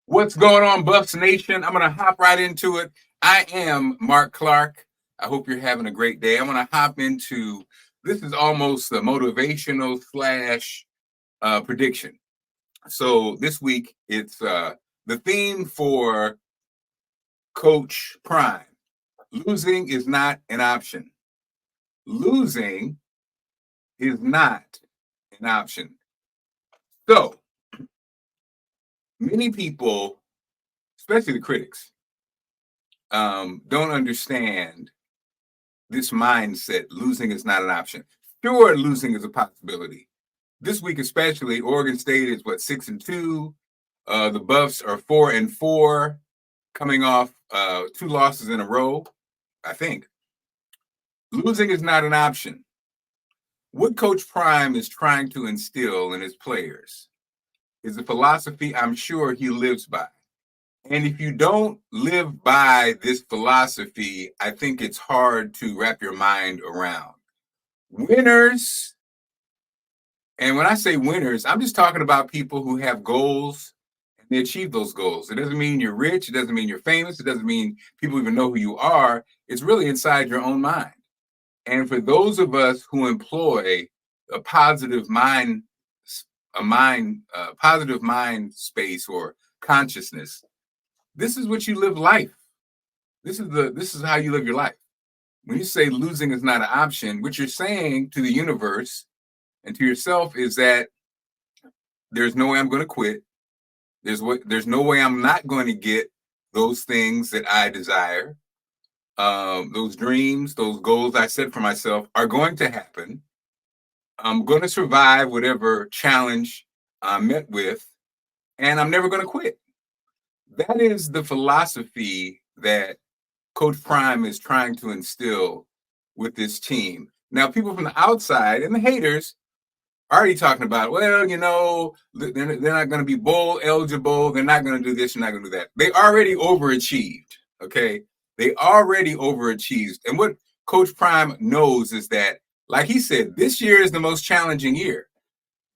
What's going on, Buffs Nation? I'm going to hop right into it. I am Marc Clarke. I hope you're having a great day. I'm going to hop into this is almost a motivational slash prediction. So this week, it's the theme for Coach Prime. Losing is not an option. Losing is not an option. So many people, especially the critics, don't understand this mindset. Losing is not an option. Sure, losing is a possibility. This week, especially, Oregon State is 6-2. The Buffs are 4-4, coming off two losses in a row. I think losing is not an option. What Coach Prime is trying to instill in his players is a philosophy I'm sure he lives by. And if you don't live by this philosophy, I think it's hard to wrap your mind around. Winners, and when I say winners, I'm just talking about people who have goals and they achieve those goals. It doesn't mean you're rich. It doesn't mean you're famous. It doesn't mean people even know who you are. It's really inside your own mind. And for those of us who employ a positive mind, positive mind space or consciousness, this is what you live life. This is how you live your life. When you say losing is not an option, what you're saying to the universe and to yourself is that there's no way I'm going to quit. There's no way I'm not going to get those things that I desire. Those dreams, those goals I set for myself are going to happen. I'm going to survive whatever challenge I'm met with, and I'm never going to quit. That is the philosophy that Coach Prime is trying to instill with this team. Now, people from the outside and the haters are already talking about, well, they're not going to be bowl eligible. They're not going to do this. They're not going to do that. They already overachieved. Okay. They already overachieved. And what Coach Prime knows is that, like he said, this year is the most challenging year.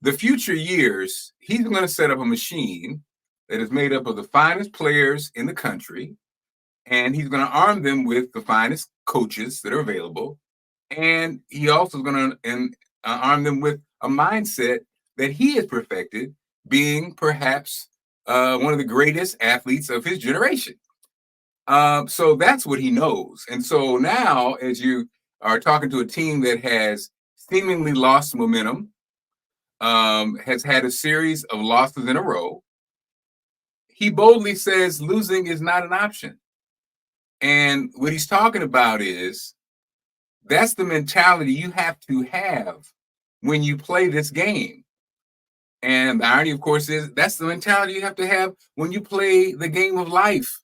The future years, he's going to set up a machine that is made up of the finest players in the country, and he's going to arm them with the finest coaches that are available. And he also is going to arm them with a mindset that he has perfected, being perhaps one of the greatest athletes of his generation. So that's what he knows. And so now, as you are talking to a team that has seemingly lost momentum, has had a series of losses in a row, he boldly says losing is not an option. And what he's talking about is that's the mentality you have to have when you play this game. And the irony, of course, is that's the mentality you have to have when you play the game of life.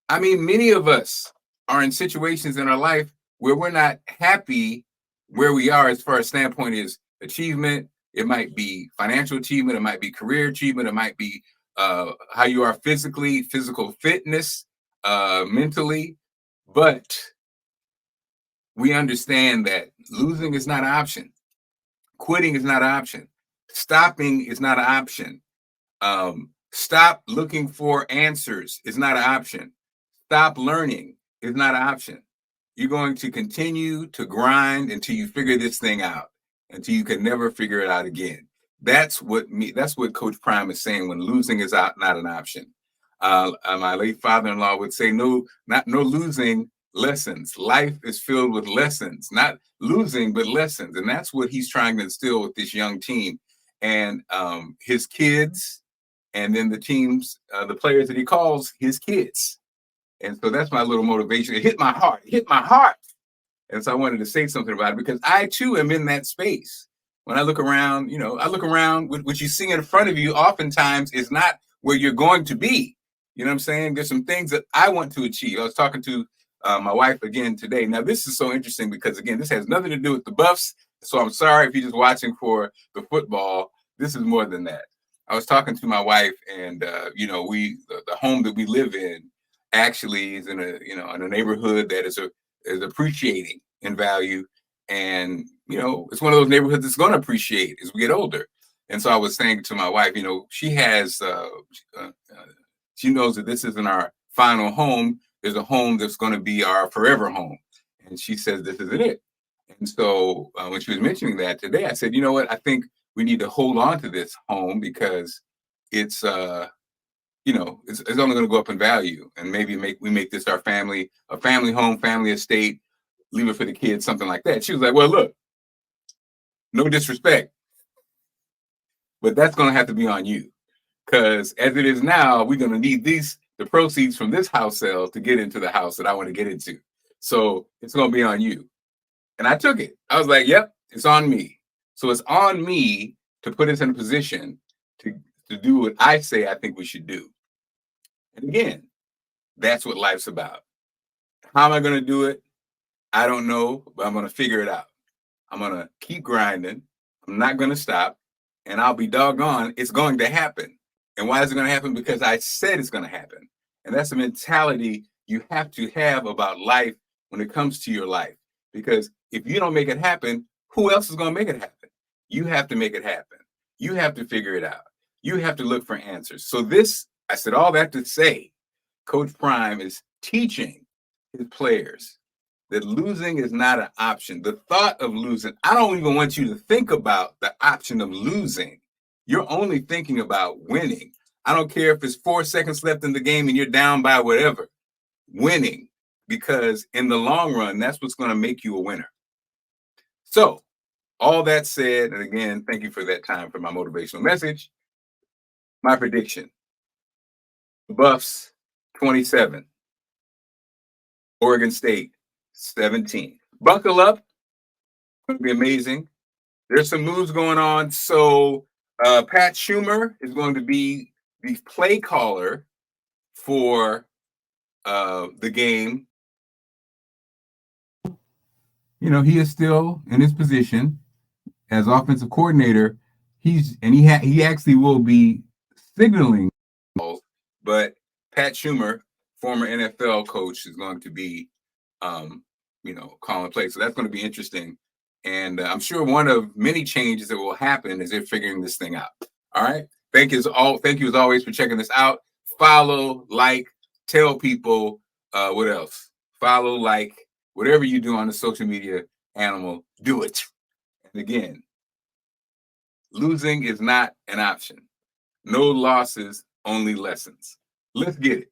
I mean, many of us are in situations in our life where we're not happy where we are as far as standpoint is achievement. It might be financial achievement. It might be career achievement. It might be how you are physically, physical fitness, mentally. But we understand that losing is not an option. Quitting is not an option. Stopping is not an option. Stop looking for answers is not an option. Stop learning is not an option. You're going to continue to grind until you figure this thing out, until you can never figure it out again. That's what Coach Prime is saying when losing is not an option. My late father-in-law would say, no losing lessons. Life is filled with lessons, not losing, but lessons. And that's what he's trying to instill with this young team and his kids, and then the teams, the players that he calls his kids. And so that's my little motivation. It hit my heart. And so I wanted to say something about it because I too am in that space. When I look around, what you see in front of you oftentimes is not where you're going to be. You know what I'm saying? There's some things that I want to achieve. I was talking to my wife again today. Now, this is so interesting because, again, this has nothing to do with the Buffs. So I'm sorry if you're just watching for the football. This is more than that. I was talking to my wife, and the home that we live in actually is in a neighborhood that is appreciating in value, and it's one of those neighborhoods that's going to appreciate as we get older. And so I was saying to my wife, she has She knows that this isn't our final home. There's a home that's going to be our forever home. And she says, this isn't it. And so when she was mentioning that today, I said, you know what? I think we need to hold on to this home because it's, it's only going to go up in value. And maybe we make this our family, a family home, family estate, leave it for the kids, something like that. She was like, well, look, no disrespect, but that's going to have to be on you. Because as it is now, we're going to need the proceeds from this house sale to get into the house that I want to get into. So it's going to be on you. And I took it. I was like, yep, it's on me. So it's on me to put us in a position to do what I say I think we should do. And again, that's what life's about. How am I going to do it? I don't know, but I'm going to figure it out. I'm going to keep grinding. I'm not going to stop. And I'll be doggone, it's going to happen. And why is it going to happen? Because I said it's going to happen. And that's a mentality you have to have about life when it comes to your life. Because if you don't make it happen, who else is going to make it happen? You have to make it happen. You have to figure it out. You have to look for answers. So I said all that to say, Coach Prime is teaching his players that losing is not an option. The thought of losing, I don't even want you to think about the option of losing. You're only thinking about winning. I don't care if it's 4 seconds left in the game and you're down by whatever. Winning, because in the long run, that's what's going to make you a winner. So, all that said, and again, thank you for that time for my motivational message. My prediction: Buffs 27, Oregon State 17. Buckle up. It's going to be amazing. There's some moves going on. So Pat Schumer is going to be the play caller for the game. You know, he is still in his position as offensive coordinator. He actually will be signaling, but Pat Schumer, former NFL coach, is going to be calling plays. So that's going to be interesting. And I'm sure one of many changes that will happen is they're figuring this thing out. All right. Thank you as always for checking this out. Follow, like, tell people what else. Follow, like, whatever you do on the social media animal, do it. And again, losing is not an option. No losses, only lessons. Let's get it.